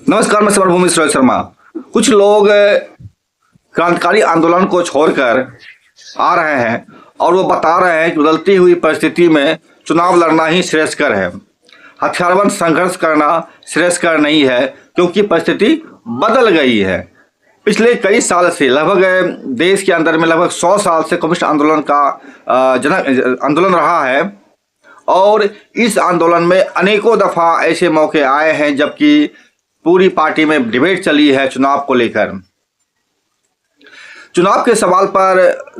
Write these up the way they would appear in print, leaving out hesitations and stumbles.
नमस्कार, मैं समरभूमि रोहित शर्मा। कुछ लोग क्रांतिकारी आंदोलन को छोड़कर आ रहे हैं और वो बता रहे हैं कि बदलती हुई परिस्थिति में चुनाव लड़ना ही श्रेयस्कर है। हथियारबंद संघर्ष करना श्रेयस्कर नहीं है क्योंकि परिस्थिति बदल गई है। पिछले कई साल से लगभग देश के अंदर में लगभग 100 साल से कम्युनिस्ट आंदोलन का आंदोलन रहा है और इस आंदोलन में अनेकों दफा ऐसे मौके आए हैं जबकि पूरी पार्टी में डिबेट चली है चुनाव को लेकर। चुनाव के सवाल पर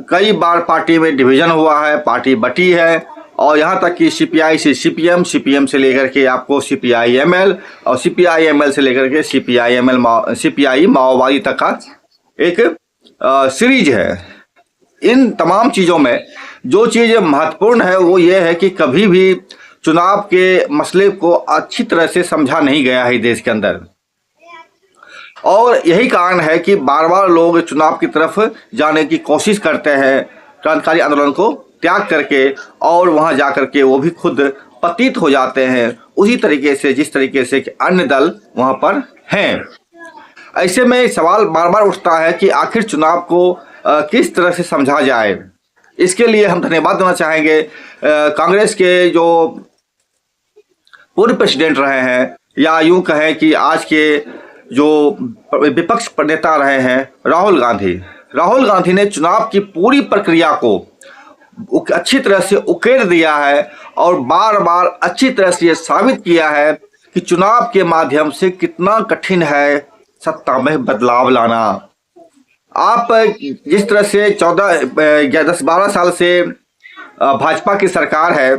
कई बार पार्टी में डिवीजन हुआ है, पार्टी बटी है और यहाँ तक कि सीपीआई से सीपीएम, सीपीएम से लेकर के आपको सीपीआईएमएल और सीपीआईएमएल से लेकर के सीपीआई माओवादी तक का एक सीरीज है। इन तमाम चीज़ों में जो चीज़ महत्वपूर्ण है वो ये है कि कभी भी चुनाव के मसले को अच्छी तरह से समझा नहीं गया है देश के अंदर और यही कारण है कि बार बार लोग चुनाव की तरफ जाने की कोशिश करते हैं क्रांतिकारी आंदोलन को त्याग करके और वहां जाकर के वो भी खुद पतित हो जाते हैं उसी तरीके से जिस तरीके से अन्य दल वहां पर हैं। ऐसे में सवाल बार बार उठता है कि आखिर चुनाव को किस तरह से समझा जाए। इसके लिए हम धन्यवाद देना चाहेंगे कांग्रेस के जो पूर्व प्रेसिडेंट रहे हैं या यूं कहें कि आज के जो विपक्ष नेता रहे हैं राहुल गांधी ने चुनाव की पूरी प्रक्रिया को अच्छी तरह से उकेर दिया है और बार बार अच्छी तरह से ये साबित किया है कि चुनाव के माध्यम से कितना कठिन है सत्ता में बदलाव लाना। आप जिस तरह से 10-12 साल से भाजपा की सरकार है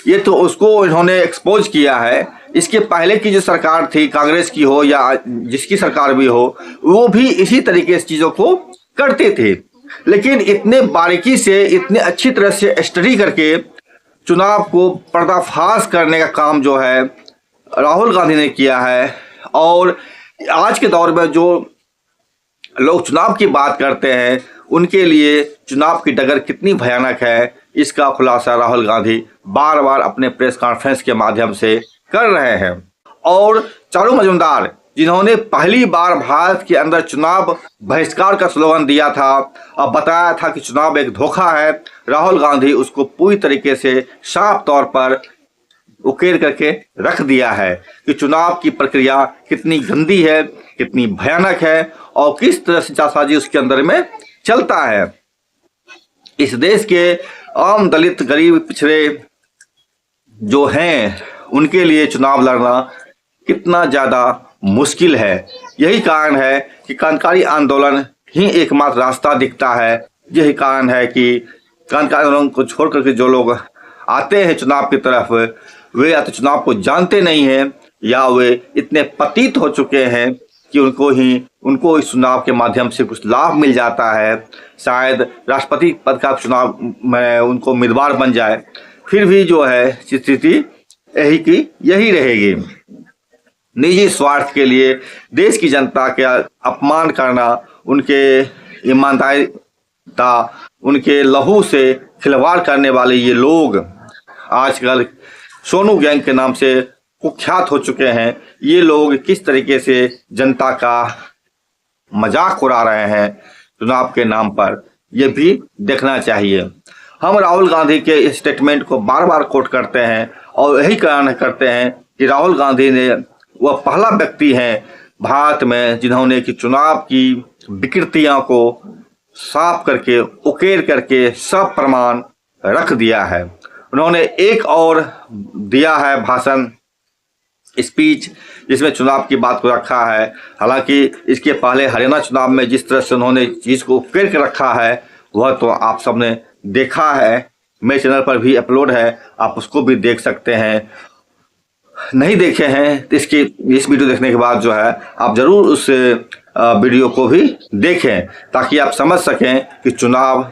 ये तो उसको इन्होंने एक्सपोज किया है। इसके पहले की जो सरकार थी कांग्रेस की हो या जिसकी सरकार भी हो वो भी इसी तरीके से चीज़ों को करते थे, लेकिन इतने बारीकी से इतने अच्छी तरह से स्टडी करके चुनाव को पर्दाफाश करने का काम जो है राहुल गांधी ने किया है। और आज के दौर में जो लोग चुनाव की बात करते हैं उनके लिए चुनाव की डगर कितनी भयानक है इसका खुलासा राहुल गांधी बार बार अपने प्रेस कॉन्फ्रेंस के माध्यम से कर रहे हैं। और चारू मजूमदार जिन्होंने पहली बार भारत के अंदर चुनाव बहिष्कार का स्लोगन दिया था और बताया था कि चुनाव एक धोखा है, राहुल गांधी उसको पूरी तरीके से साफ तौर पर उकेर करके रख दिया है कि चुनाव की प्रक्रिया कितनी गंदी है, कितनी भयानक है और किस तरह से जालसाजी उसके अंदर में चलता है। इस देश के आम दलित गरीब पिछड़े जो हैं उनके लिए चुनाव लड़ना कितना ज़्यादा मुश्किल है। यही कारण है कि क्रांतिकारी आंदोलन ही एकमात्र रास्ता दिखता है। यही कारण है कि क्रांतिकारी आंदोलन को छोड़ करके जो लोग आते हैं चुनाव की तरफ वे या तो चुनाव को जानते नहीं हैं या वे इतने पतित हो चुके हैं कि उनको इस चुनाव के माध्यम से कुछ लाभ मिल जाता है, शायद राष्ट्रपति पद का चुनाव में उनको उम्मीदवार बन जाए, फिर भी जो है स्थिति यही की यही रहेगी। निजी स्वार्थ के लिए देश की जनता का अपमान करना, उनके ईमानदारिता, उनके लहू से खिलवाड़ करने वाले ये लोग आजकल सोनू गैंग के नाम से कुख्यात हो चुके हैं। ये लोग किस तरीके से जनता का मजाक उड़ा रहे हैं चुनाव के नाम पर, यह भी देखना चाहिए। हम राहुल गांधी के स्टेटमेंट को बार बार कोट करते हैं और यही कारण करते हैं कि राहुल गांधी ने वह पहला व्यक्ति हैं भारत में जिन्होंने कि चुनाव की विकृतियों को साफ करके उकेर करके सब प्रमाण रख दिया है। उन्होंने एक और दिया है भाषण, स्पीच, जिसमें चुनाव की बात को रखा है। हालांकि इसके पहले हरियाणा चुनाव में जिस तरह से उन्होंने चीज़ को उकेर के रखा है वह तो आप सबने देखा है, मेरे चैनल पर भी अपलोड है, आप उसको भी देख सकते हैं। नहीं देखे हैं तो इस वीडियो देखने के बाद जो है आप ज़रूर उस वीडियो को भी देखें ताकि आप समझ सकें कि चुनाव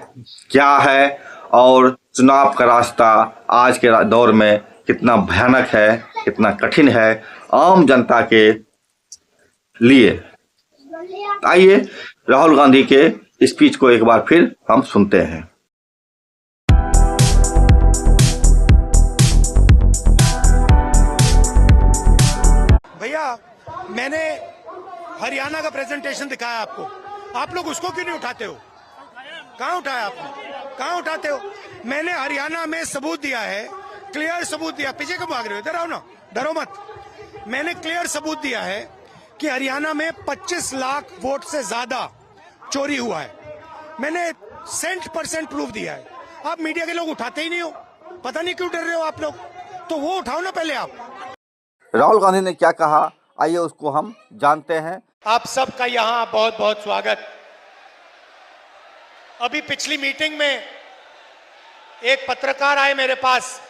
क्या है और चुनाव का रास्ता आज के दौर में कितना भयानक है, कितना कठिन है आम जनता के लिए। आइए राहुल गांधी के स्पीच को एक बार फिर हम सुनते हैं। भैया मैंने हरियाणा का प्रेजेंटेशन दिखाया आपको, आप लोग उसको क्यों नहीं उठाते हो? कहां उठाया आपने? कहां उठाते हो? मैंने हरियाणा में सबूत दिया है, क्लियर सबूत दिया। पीछे क्यों भाग रहे हो? इधर आओ ना, डरो मत। मैंने क्लियर सबूत दिया है कि हरियाणा में 25 लाख वोट से ज्यादा चोरी हुआ है। मैंने 100% प्रूफ दिया है। आप मीडिया के लोग उठाते ही नहीं हो, पता नहीं क्यों डर रहे हो आप लोग। तो वो उठाओ ना पहले आप। राहुल गांधी ने क्या कहा, आइए उसको हम जानते हैं। आप सबका यहां बहुत बहुत स्वागत। अभी पिछली मीटिंग में एक पत्रकार आए मेरे पास,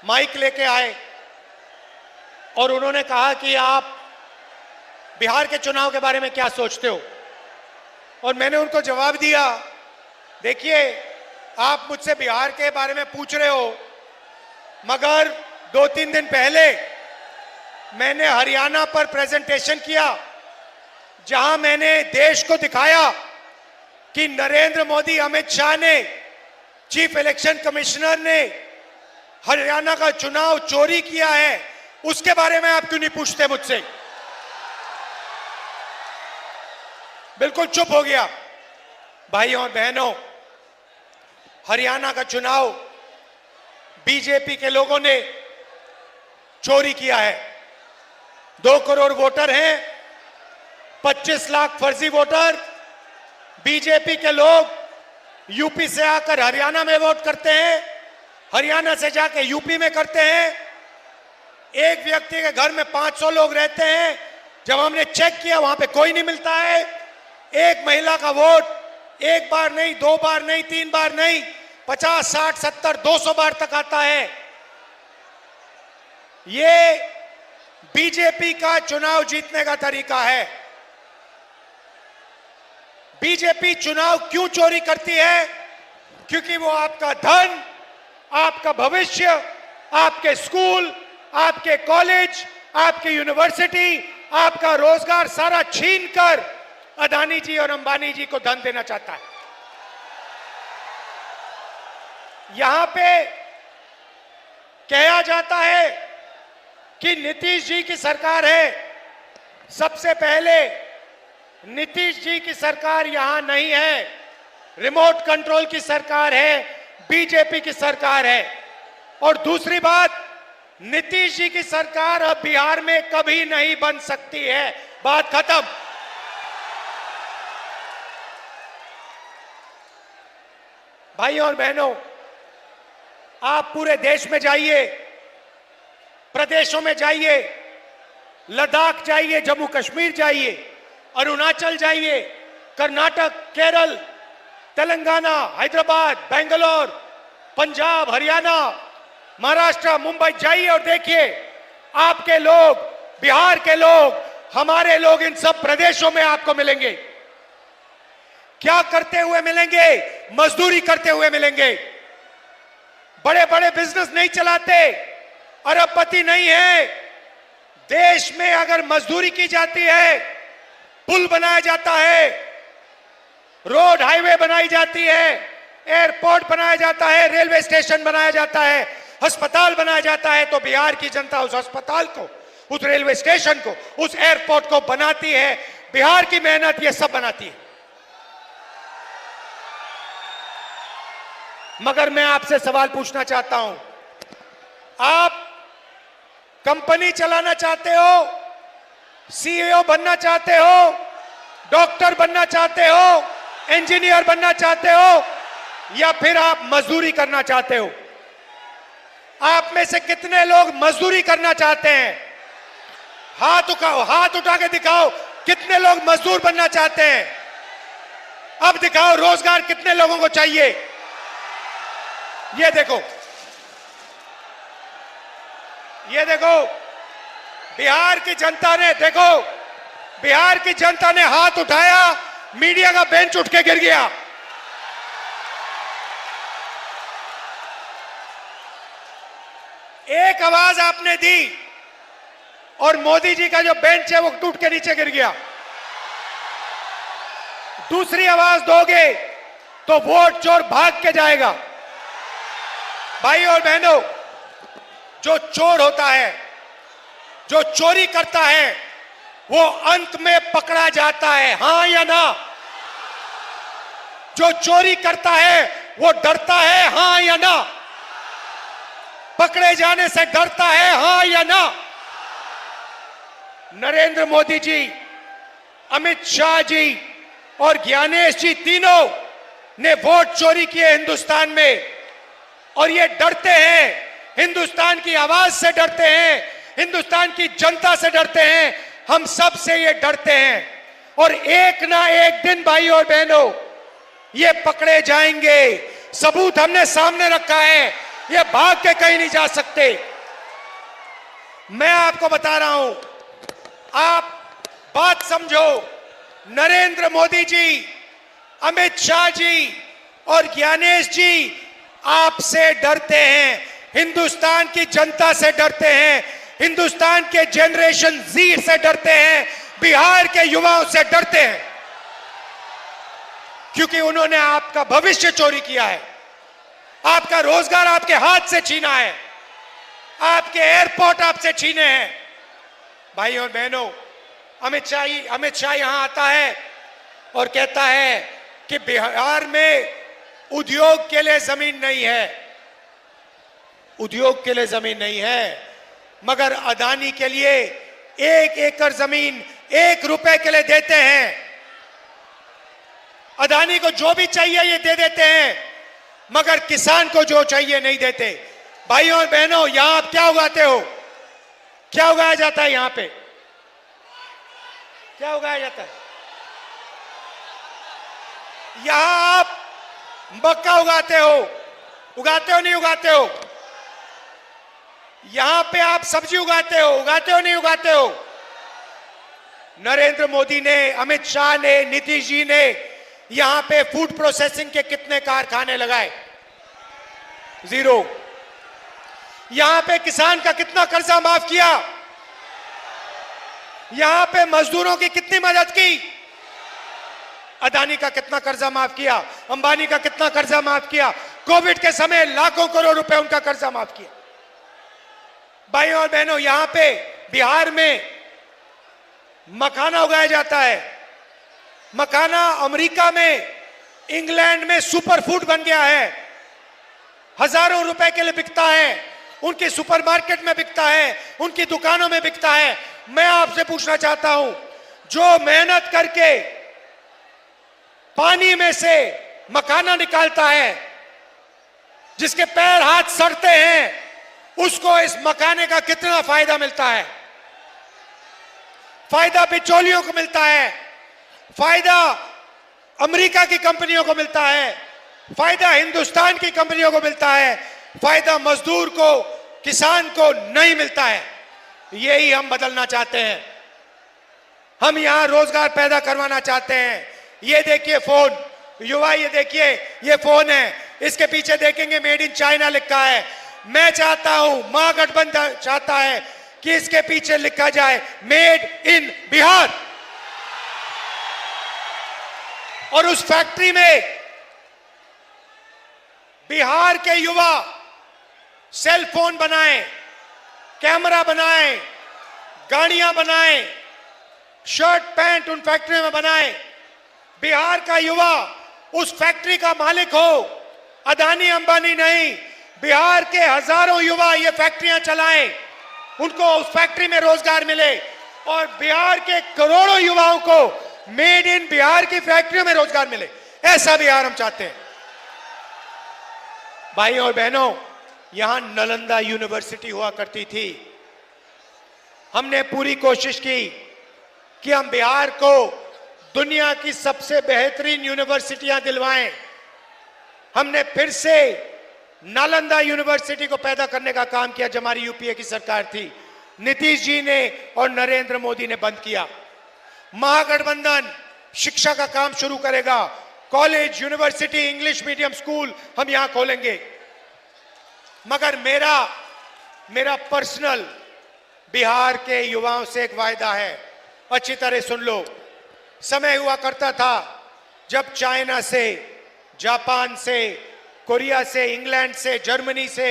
माइक लेके आए और उन्होंने कहा कि आप बिहार के चुनाव के बारे में क्या सोचते हो। और मैंने उनको जवाब दिया, देखिए आप मुझसे बिहार के बारे में पूछ रहे हो, मगर 2-3 दिन पहले मैंने हरियाणा पर प्रेजेंटेशन किया, जहां मैंने देश को दिखाया कि नरेंद्र मोदी, अमित शाह ने, चीफ इलेक्शन कमिश्नर ने हरियाणा का चुनाव चोरी किया है। उसके बारे में आप क्यों नहीं पूछते मुझसे? बिल्कुल चुप हो गया। भाइयों और बहनों, हरियाणा का चुनाव बीजेपी के लोगों ने चोरी किया है। 2 करोड़ वोटर हैं, 25 लाख फर्जी वोटर। बीजेपी के लोग यूपी से आकर हरियाणा में वोट करते हैं, हरियाणा से जाके यूपी में करते हैं। एक व्यक्ति के घर में 500 लोग रहते हैं, जब हमने चेक किया वहां पे कोई नहीं मिलता है। एक महिला का वोट 1 बार नहीं, 2 बार नहीं, 3 बार नहीं, 50, 60, 70, 200 बार तक आता है। ये बीजेपी का चुनाव जीतने का तरीका है। बीजेपी चुनाव क्यों चोरी करती है? क्योंकि वो आपका धन, आपका भविष्य, आपके स्कूल, आपके कॉलेज, आपकी यूनिवर्सिटी, आपका रोजगार सारा छीनकर अदानी जी और अंबानी जी को धन देना चाहता है। यहां पे कहा जाता है कि नीतीश जी की सरकार है। सबसे पहले नीतीश जी की सरकार यहां नहीं है, रिमोट कंट्रोल की सरकार है, बीजेपी की सरकार है। और दूसरी बात, नीतीश जी की सरकार अब बिहार में कभी नहीं बन सकती है। बात खत्म। भाइयों और बहनों, आप पूरे देश में जाइए, प्रदेशों में जाइए, लद्दाख जाइए, जम्मू कश्मीर जाइए, अरुणाचल जाइए, कर्नाटक, केरल, तेलंगाना, हैदराबाद, बेंगलोर, पंजाब, हरियाणा, महाराष्ट्र, मुंबई जाइए और देखिए, आपके लोग, बिहार के लोग, हमारे लोग इन सब प्रदेशों में आपको मिलेंगे। क्या करते हुए मिलेंगे? मजदूरी करते हुए मिलेंगे। बड़े बड़े बिजनेस नहीं चलाते, अरबपति नहीं है। देश में अगर मजदूरी की जाती है, पुल बनाया जाता है, रोड हाईवे बनाई जाती है, एयरपोर्ट बनाया जाता है, रेलवे स्टेशन बनाया जाता है, अस्पताल बनाया जाता है, तो बिहार की जनता उस अस्पताल को, उस रेलवे स्टेशन को, उस एयरपोर्ट को बनाती है। बिहार की मेहनत ये सब बनाती है। मगर मैं आपसे सवाल पूछना चाहता हूं, आप कंपनी चलाना चाहते हो, सीईओ बनना चाहते हो, डॉक्टर बनना चाहते हो, इंजीनियर बनना चाहते हो, या फिर आप मजदूरी करना चाहते हो? आप में से कितने लोग मजदूरी करना चाहते हैं? हाथ उठाओ, हाथ उठा के दिखाओ, कितने लोग मजदूर बनना चाहते हैं? अब दिखाओ रोजगार कितने लोगों को चाहिए। ये देखो, ये देखो, बिहार की जनता ने, देखो, बिहार की जनता ने हाथ उठाया, मीडिया का बेंच उठ के गिर गया। एक आवाज आपने दी और मोदी जी का जो बेंच है वो टूट के नीचे गिर गया। दूसरी आवाज दोगे तो वोट चोर भाग के जाएगा। भाई और बहनों, जो चोर होता है, जो चोरी करता है, वो अंत में पकड़ा जाता है, हां या ना? जो चोरी करता है वो डरता है, हां या ना? पकड़े जाने से डरता है, हां या ना? नरेंद्र मोदी जी, अमित शाह जी और ज्ञानेश जी तीनों ने वोट चोरी किए हिंदुस्तान में, और ये डरते हैं, हिंदुस्तान की आवाज से डरते हैं, हिंदुस्तान की जनता से डरते हैं, हम सब से ये डरते हैं। और एक ना एक दिन भाई और बहनों ये पकड़े जाएंगे। सबूत हमने सामने रखा है, ये भाग के कहीं नहीं जा सकते। मैं आपको बता रहा हूं, आप बात समझो। नरेंद्र मोदी जी, अमित शाह जी और ज्ञानेश जी आपसे डरते हैं, हिंदुस्तान की जनता से डरते हैं, हिंदुस्तान के जनरेशन जी से डरते हैं, बिहार के युवाओं से डरते हैं, क्योंकि उन्होंने आपका भविष्य चोरी किया है, आपका रोजगार आपके हाथ से छीना है, आपके एयरपोर्ट आपसे छीने हैं। भाई और बहनों, अमित शाह यहां आता है और कहता है कि बिहार में उद्योग के लिए जमीन नहीं है, उद्योग के लिए जमीन नहीं है, मगर अदानी के लिए 1 एकड़ जमीन 1 रुपए के लिए देते हैं। अदानी को जो भी चाहिए ये दे देते हैं, मगर किसान को जो चाहिए नहीं देते। भाइयों और बहनों, यहां आप क्या उगाते हो? क्या उगाया जाता है? यहां पे क्या उगाया जाता है? यहां आप मक्का उगाते हो नहीं उगाते हो? यहां पे आप सब्जी उगाते हो नहीं उगाते हो? नरेंद्र मोदी ने, अमित शाह ने, नीतीश जी ने यहां पे फूड प्रोसेसिंग के कितने कारखाने लगाए? 0। यहां पे किसान का कितना कर्जा माफ किया? यहां पे मजदूरों की कितनी मदद की? अदानी का कितना कर्जा माफ किया? अंबानी का कितना कर्जा माफ किया? कोविड के समय लाखों करोड़ रुपए उनका कर्जा माफ किया। भाइयों और बहनों, यहां पे बिहार में मखाना उगाया जाता है। मखाना अमेरिका में, इंग्लैंड में सुपर फूड बन गया है, हजारों रुपए के लिए बिकता है, उनके सुपरमार्केट में बिकता है, उनकी दुकानों में बिकता है। मैं आपसे पूछना चाहता हूं, जो मेहनत करके पानी में से मखाना निकालता है, जिसके पैर हाथ सड़ते हैं, उसको इस मखाने का कितना फायदा मिलता है? फायदा बिचौलियों को मिलता है, फायदा अमेरिका की कंपनियों को मिलता है, फायदा हिंदुस्तान की कंपनियों को मिलता है, फायदा मजदूर को, किसान को नहीं मिलता है। यही हम बदलना चाहते हैं। हम यहां रोजगार पैदा करवाना चाहते हैं। ये देखिए फोन, युवा, ये देखिए, ये फोन है, इसके पीछे देखेंगे मेड इन चाइना लिखा है। मैं चाहता हूं, महागठबंधन चाहता है कि इसके पीछे लिखा जाए मेड इन बिहार, और उस फैक्ट्री में बिहार के युवा सेल फोन बनाएं, कैमरा बनाएं, गाड़ियां बनाएं, शर्ट पैंट उन फैक्ट्री में बनाएं। बिहार का युवा उस फैक्ट्री का मालिक हो, अदानी अंबानी नहीं। बिहार के हजारों युवा ये फैक्ट्रियां चलाएं, उनको उस फैक्ट्री में रोजगार मिले, और बिहार के करोड़ों युवाओं को मेड इन बिहार की फैक्ट्रियों में रोजगार मिले। ऐसा बिहार हम चाहते हैं। भाइयों और बहनों, यहां नालंदा यूनिवर्सिटी हुआ करती थी। हमने पूरी कोशिश की कि हम बिहार को दुनिया की सबसे बेहतरीन यूनिवर्सिटियां दिलवाएं। हमने फिर से नालंदा यूनिवर्सिटी को पैदा करने का काम किया, जब हमारी यूपीए की सरकार थी। नीतीश जी ने और नरेंद्र मोदी ने बंद किया। महागठबंधन शिक्षा का काम शुरू करेगा। College, university, English medium school हम यहां खोलेंगे। मगर मेरा पर्सनल बिहार के युवाओं से एक वायदा है, अच्छी तरह सुन लो। समय हुआ करता था जब चाइना से, जापान से, कोरिया से, इंग्लैंड से, जर्मनी से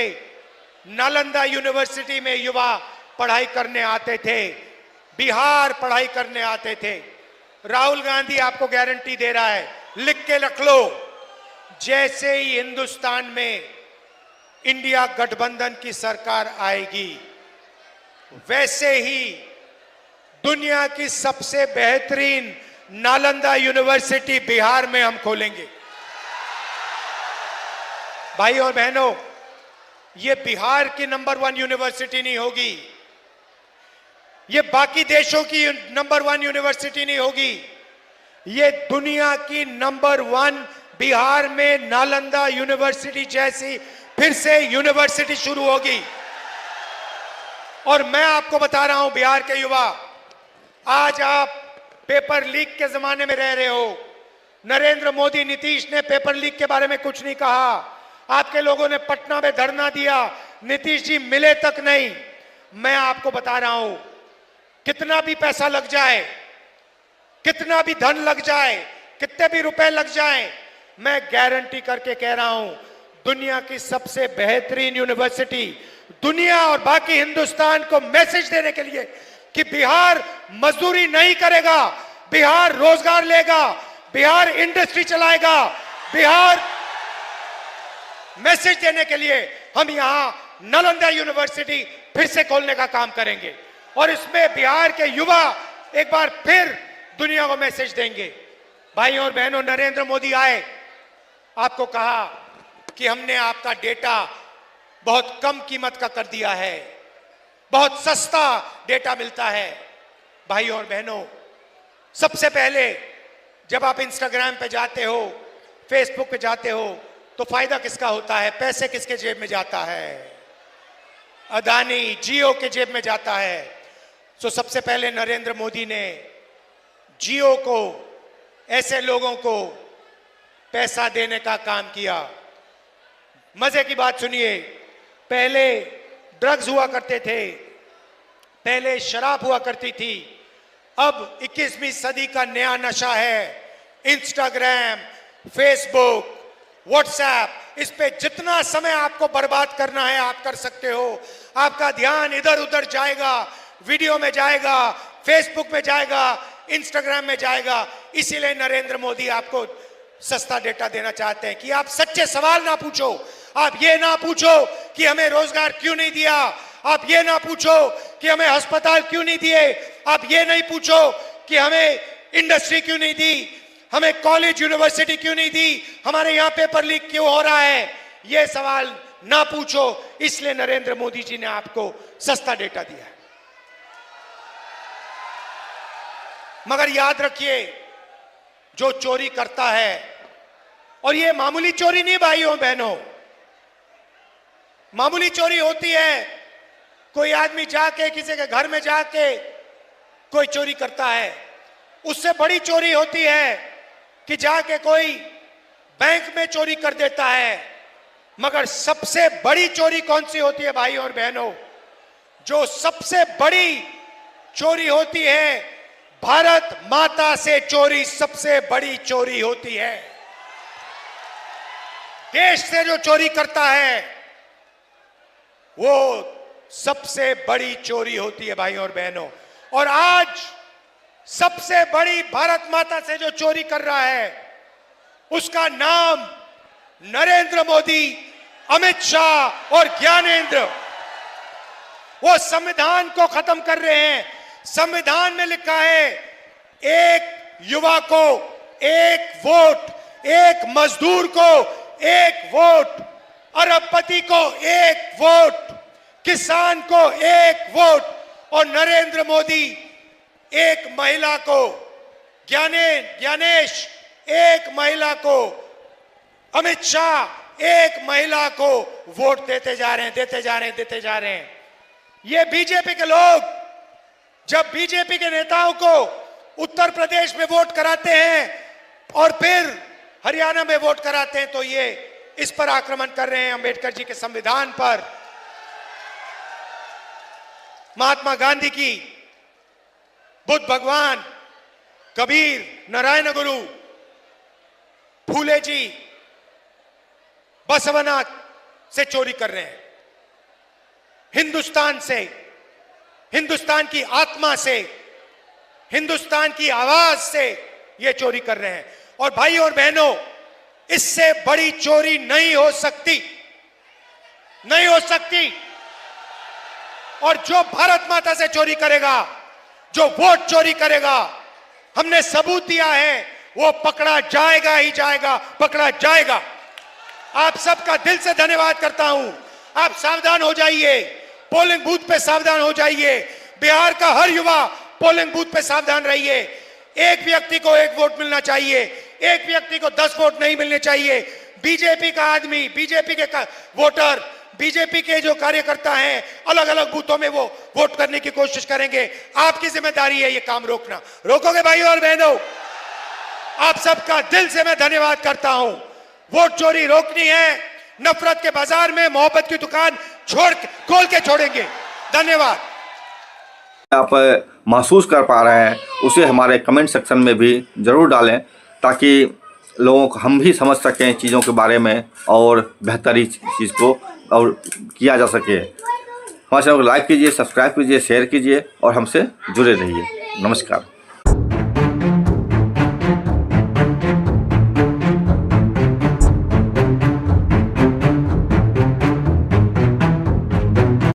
नालंदा यूनिवर्सिटी में युवा पढ़ाई करने आते थे। बिहार पढ़ाई करने आते थे। राहुल गांधी आपको गारंटी दे रहा है, लिख के रख लो, जैसे ही हिंदुस्तान में इंडिया गठबंधन की सरकार आएगी, वैसे ही दुनिया की सबसे बेहतरीन नालंदा यूनिवर्सिटी बिहार में हम खोलेंगे। भाई और बहनों, ये बिहार की नंबर 1 यूनिवर्सिटी नहीं होगी, ये बाकी देशों की नंबर 1 यूनिवर्सिटी नहीं होगी, ये दुनिया की नंबर 1 बिहार में नालंदा यूनिवर्सिटी जैसी फिर से यूनिवर्सिटी शुरू होगी। और मैं आपको बता रहा हूं बिहार के युवा, आज आप पेपर लीक के जमाने में रह रहे हो। नरेंद्र मोदी, नीतीश ने पेपर लीक के बारे में कुछ नहीं कहा। आपके लोगों ने पटना में धरना दिया, नीतीश जी मिले तक नहीं। मैं आपको बता रहा हूं, कितना भी पैसा लग जाए, कितना भी धन लग जाए, कितने भी रुपए लग जाए, मैं गारंटी करके कह रहा हूं, दुनिया की सबसे बेहतरीन यूनिवर्सिटी दुनिया और बाकी हिंदुस्तान को मैसेज देने के लिए कि बिहार मजदूरी नहीं करेगा, बिहार रोजगार लेगा, बिहार इंडस्ट्री चलाएगा, बिहार मैसेज देने के लिए हम यहां नालंदा यूनिवर्सिटी फिर से खोलने का काम करेंगे। और इसमें बिहार के युवा एक बार फिर दुनिया को मैसेज देंगे। भाई और बहनों, नरेंद्र मोदी आए, आपको कहा कि हमने आपका डेटा बहुत कम कीमत का कर दिया है, बहुत सस्ता डेटा मिलता है। भाई और बहनों, सबसे पहले जब आप इंस्टाग्राम पे जाते हो, फेसबुक पे जाते हो, तो फायदा किसका होता है? पैसे किसके जेब में जाता है? अदानी, जियो के जेब में जाता है। तो सबसे पहले नरेंद्र मोदी ने जियो को, ऐसे लोगों को पैसा देने का काम किया। मजे की बात सुनिए, पहले ड्रग्स हुआ करते थे, पहले शराब हुआ करती थी, अब 21वीं सदी का नया नशा है इंस्टाग्राम, फेसबुक, व्हाट्सएप। इस पे जितना समय आपको बर्बाद करना है आप कर सकते हो। आपका ध्यान इधर उधर जाएगा, वीडियो में जाएगा, फेसबुक में जाएगा, इंस्टाग्राम में जाएगा। इसीलिए नरेंद्र मोदी आपको सस्ता डेटा देना चाहते हैं कि आप सच्चे सवाल ना पूछो। आप ये ना पूछो कि हमें रोजगार क्यों नहीं दिया, आप ये ना पूछो कि हमें अस्पताल क्यों नहीं दिए, आप ये नहीं पूछो कि हमें इंडस्ट्री क्यों नहीं दी, हमें कॉलेज यूनिवर्सिटी क्यों नहीं दी, हमारे यहां पेपर लीक क्यों हो रहा है। ये सवाल ना पूछो, इसलिए नरेंद्र मोदी जी ने आपको सस्ता डेटा दिया है। मगर याद रखिए, जो चोरी करता है, और ये मामूली चोरी नहीं भाइयों बहनों, मामूली चोरी होती है, कोई आदमी जाके किसी के घर में जाके कोई चोरी करता है। उससे बड़ी चोरी होती है कि जाके कोई बैंक में चोरी कर देता है। मगर सबसे बड़ी चोरी कौन सी होती है भाइयों और बहनों? जो सबसे बड़ी चोरी होती है, भारत माता से चोरी सबसे बड़ी चोरी होती है। देश से जो चोरी करता है वो सबसे बड़ी चोरी होती है भाइयों और बहनों। और आज सबसे बड़ी भारत माता से जो चोरी कर रहा है उसका नाम नरेंद्र मोदी, अमित शाह और ज्ञानेंद्र। वो संविधान को खत्म कर रहे हैं। संविधान में लिखा है, एक युवा को एक वोट, एक मजदूर को एक वोट, अरबपति को एक वोट, किसान को एक वोट, और नरेंद्र मोदी एक महिला को, ज्ञानेश एक महिला को, अमित शाह एक महिला को वोट देते जा रहे हैं, देते जा रहे हैं, देते जा रहे हैं। ये बीजेपी के लोग जब बीजेपी के नेताओं को उत्तर प्रदेश में वोट कराते हैं और फिर हरियाणा में वोट कराते हैं, तो ये इस पर आक्रमण कर रहे हैं, अंबेडकर जी के संविधान पर, महात्मा गांधी की, बुद्ध भगवान, कबीर, नारायण गुरु, फूले जी, बसवनाथ से चोरी कर रहे हैं। हिंदुस्तान से, हिंदुस्तान की आत्मा से हिंदुस्तान की आवाज से ये चोरी कर रहे हैं। और भाई और बहनों, इससे बड़ी चोरी नहीं हो सकती, नहीं हो सकती। और जो भारत माता से चोरी करेगा, जो वोट चोरी करेगा, हमने सबूत दिया है, वो पकड़ा जाएगा ही जाएगा, पकड़ा जाएगा। आप सबका दिल से धन्यवाद करता हूं। आप सावधान हो जाइए, पोलिंग बूथ पे सावधान हो जाइए। बिहार का हर युवा पोलिंग बूथ पे सावधान रहिए। एक व्यक्ति को एक वोट मिलना चाहिए, एक व्यक्ति को 10 वोट नहीं मिलने चाहिए। बीजेपी का आदमी, बीजेपी के वोटर, बीजेपी के जो कार्यकर्ता हैं, अलग अलग बूथों में वो वोट करने की कोशिश करेंगे। आपकी जिम्मेदारी है ये काम रोकना। रोकोगे भाई और बहनों? आप सबका दिल से मैं धन्यवाद करता हूं। वोट चोरी रोकनी है, नफरत के बाजार में मोहब्बत की दुकान खोल के छोड़ेंगे। धन्यवाद। आप महसूस कर पा रहे हैं उसे हमारे कमेंट सेक्शन में भी ज़रूर डालें, ताकि लोगों को हम भी समझ सकें चीज़ों के बारे में और बेहतरी चीज़ को और किया जा सके। हमारे चैनल को लाइक कीजिए, सब्सक्राइब कीजिए, शेयर कीजिए और हमसे जुड़े रहिए। नमस्कार।